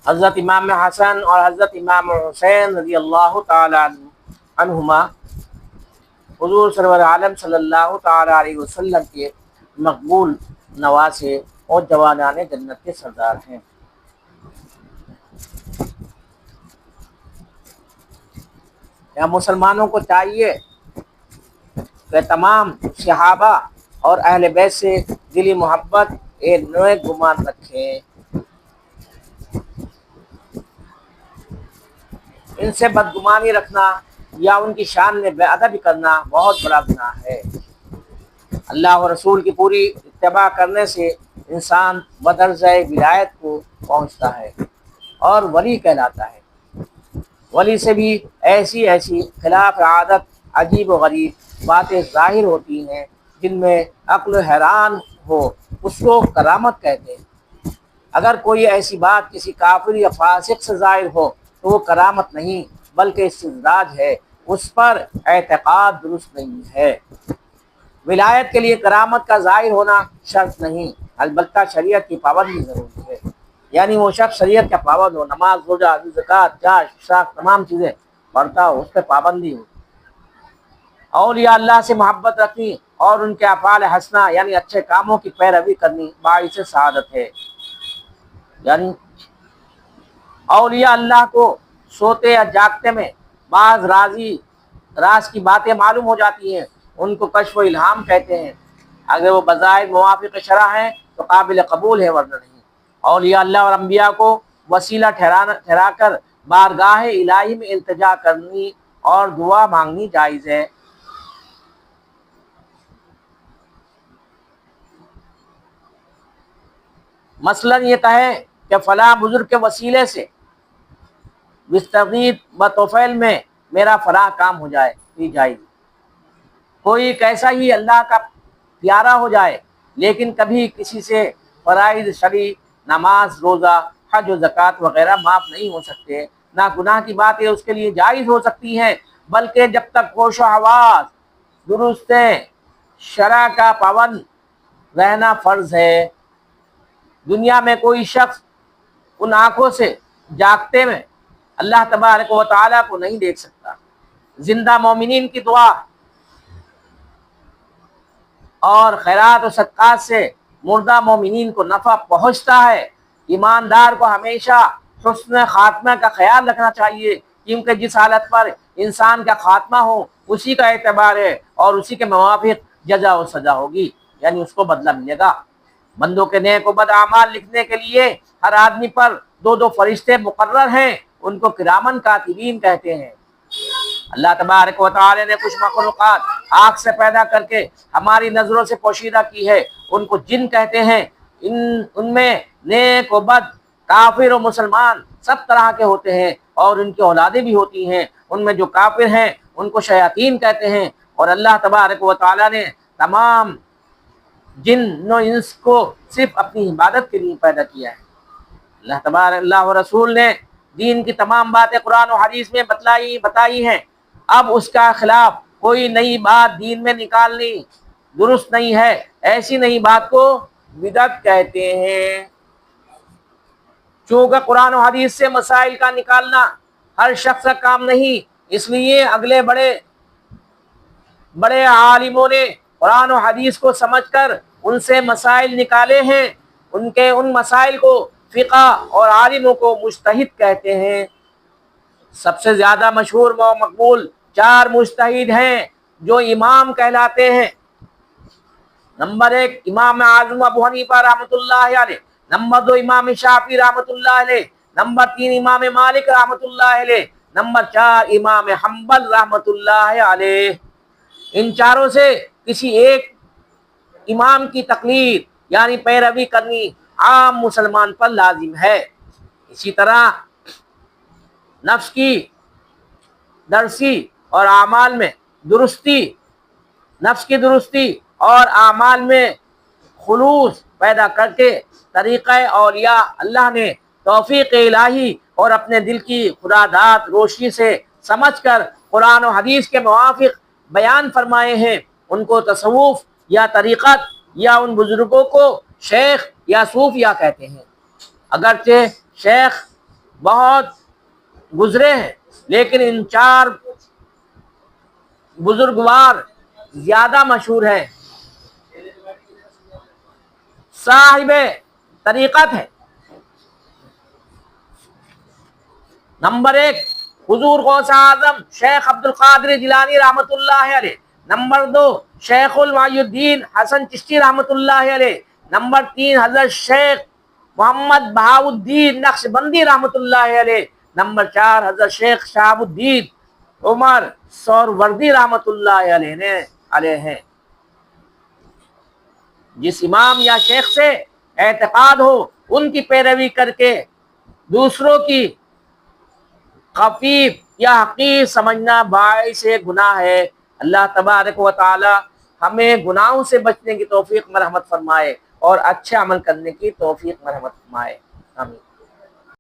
حضرت امام حسن اور حضرت امام حسین رضی اللہ تعالی عنہما حضور سرور عالم صلی اللہ تعالی علیہ وسلم کے مقبول نواسے اور جوانان جنت کے سردار ہیں۔ یا مسلمانوں کو چاہیے کہ تمام صحابہ اور اہل بیت سے دلی محبت نیک گمان رکھیں، ان سے بدگمانی رکھنا یا ان کی شان میں بے ادبی کرنا بہت بڑا گناہ ہے۔ اللہ و رسول کی پوری اتباع کرنے سے انسان بدرجہ ولایت کو پہنچتا ہے اور ولی کہلاتا ہے۔ ولی سے بھی ایسی خلاف عادت عجیب و غریب باتیں ظاہر ہوتی ہیں جن میں عقل حیران ہو، اس کو کرامت کہتے ہیں۔ اگر کوئی ایسی بات کسی کافر یا فاسق سے ظاہر ہو تو وہ کرامت نہیں بلکہ استدراج ہے، اس پر اعتقاد درست نہیں ہے۔ ولایت کے لیے کرامت کا ظاہر ہونا شرط نہیں، البتہ شریعت کی پابندی ضروری ہے، یعنی وہ شخص شریعت کا پابند ہو، نماز روزہ زکوٰۃ چاش شاخ تمام چیزیں پڑھتا ہو، اس پہ پابندی ہو۔ اولیاء اللہ سے محبت رکھنی اور ان کے افعال حسنہ یعنی اچھے کاموں کی پیروی کرنی باعث سعادت ہے۔ یعنی اولیاء اللہ کو سوتے یا جاگتے میں بعض راز کی باتیں معلوم ہو جاتی ہیں، ان کو کشف و الہام کہتے ہیں۔ اگر وہ بظاہر موافق شرع ہیں تو قابل قبول ہے، ورنہ نہیں۔ اولیاء اللہ اور انبیاء کو وسیلہ ٹھہرا کر بارگاہ الہی میں التجا کرنی اور دعا مانگنی جائز ہے۔ مثلا یہ کہیں کہ فلاں بزرگ کے وسیلے سے بستغیث بطفیل میں میرا فلاں کام ہو جائے، یہ جائز۔ کوئی کیسا ہی اللہ کا پیارا ہو جائے لیکن کبھی کسی سے فرائض شرعی نماز روزہ حج و زکوٰۃ وغیرہ معاف نہیں ہو سکتے، نہ گناہ کی باتیں اس کے لیے جائز ہو سکتی ہیں، بلکہ جب تک ہوش و حواس درست ہیں شرع کا پابند رہنا فرض ہے۔ دنیا میں کوئی شخص ان آنکھوں سے جاگتے میں اللہ تبارک و تعالیٰ کو نہیں دیکھ سکتا۔ زندہ مومنین کی دعا اور خیرات و صدقات سے مردہ مومنین کو نفع پہنچتا ہے۔ ایماندار کو ہمیشہ حسن خاتمہ کا خیال رکھنا چاہیے، کیونکہ جس حالت پر انسان کا خاتمہ ہو اسی کا اعتبار ہے اور اسی کے موافق جزا و سزا ہوگی، یعنی اس کو بدلہ ملے گا۔ بندوں کے نیک و بد اعمال لکھنے کے لیے ہر آدمی پر دو فرشتے مقرر ہیں، ان کو کرامن کاتبین کہتے ہیں۔ اللہ تبارک و تعالی نے کچھ مخلوقات آگ سے پیدا کر کے ہماری نظروں سے پوشیدہ کی ہے، ان کو جن کہتے ہیں۔ ان میں نیک و بد، کافر و مسلمان سب طرح کے ہوتے ہیں اور ان کی اولادیں بھی ہوتی ہیں۔ ان میں جو کافر ہیں ان کو شیاطین کہتے ہیں، اور اللہ تبارک و تعالی نے تمام جن و انس کو صرف اپنی عبادت کے لیے پیدا کیا ہے۔ اللہ و رسول نے دین کی تمام باتیں قرآن و حدیث میں بتائی ہیں۔ اب اس کا خلاف کوئی نئی بات دین میں نکالنی درست نہیں ہے، ایسی نئی بات کو بدعت کہتے ہیں۔ چونکہ قرآن و حدیث سے مسائل کا نکالنا ہر شخص کا کام نہیں، اس لیے اگلے بڑے عالموں نے قرآن و حدیث کو سمجھ کر ان سے مسائل نکالے ہیں۔ ان مسائل کو فقہ اور عالموں کو مجتہد کہتے ہیں۔ سب سے زیادہ مشہور و مقبول 4 مجتہد ہیں جو امام کہلاتے ہیں۔ نمبر 1 امام اعظم ابو حنیفہ رحمۃ اللہ علیہ، نمبر 2 امام شافعی رحمۃ اللہ علیہ، نمبر 3 امام مالک رحمۃ اللہ علیہ، نمبر 4 امام حنبل رحمۃ اللہ علیہ۔ ان چاروں سے کسی ایک امام کی تقلید یعنی پیروی کرنی عام مسلمان پر لازم ہے۔ اسی طرح نفس کی درستی اور اعمال میں خلوص پیدا کر کے طریقہ اولیاء اللہ نے توفیق الہی اور اپنے دل کی خداداد روشنی سے سمجھ کر قرآن و حدیث کے موافق بیان فرمائے ہیں۔ ان کو تصوف یا طریقت یا ان بزرگوں کو شیخ یا صوفیہ کہتے ہیں۔ اگرچہ شیخ بہت گزرے ہیں، لیکن ان 4 بزرگوار زیادہ مشہور ہیں۔ صاحب طریقت ہے۔ نمبر 1 حضور غوث اعظم شیخ عبد القادر جیلانی رحمۃ اللہ علیہ۔ نمبر 2 شیخ المعی الدین حسن چشتی رحمۃ اللہ علیہ۔ نمبر 3 حضرت شیخ محمد بہاؤالدین نقشبندی رحمۃ اللہ علیہ۔ نمبر 4 حضرت شیخ شہاب الدین عمر سہروردی رحمۃ اللہ علیہ ہیں۔ جس امام یا شیخ سے اعتقاد ہو ان کی پیروی کر کے دوسروں کی خفیف یا حقیر سمجھنا باعث گناہ ہے۔ اللہ تبارک و تعالی ہمیں گناہوں سے بچنے کی توفیق مرحمت فرمائے اور اچھے عمل کرنے کی توفیق مرحمت فرمائے، آمین۔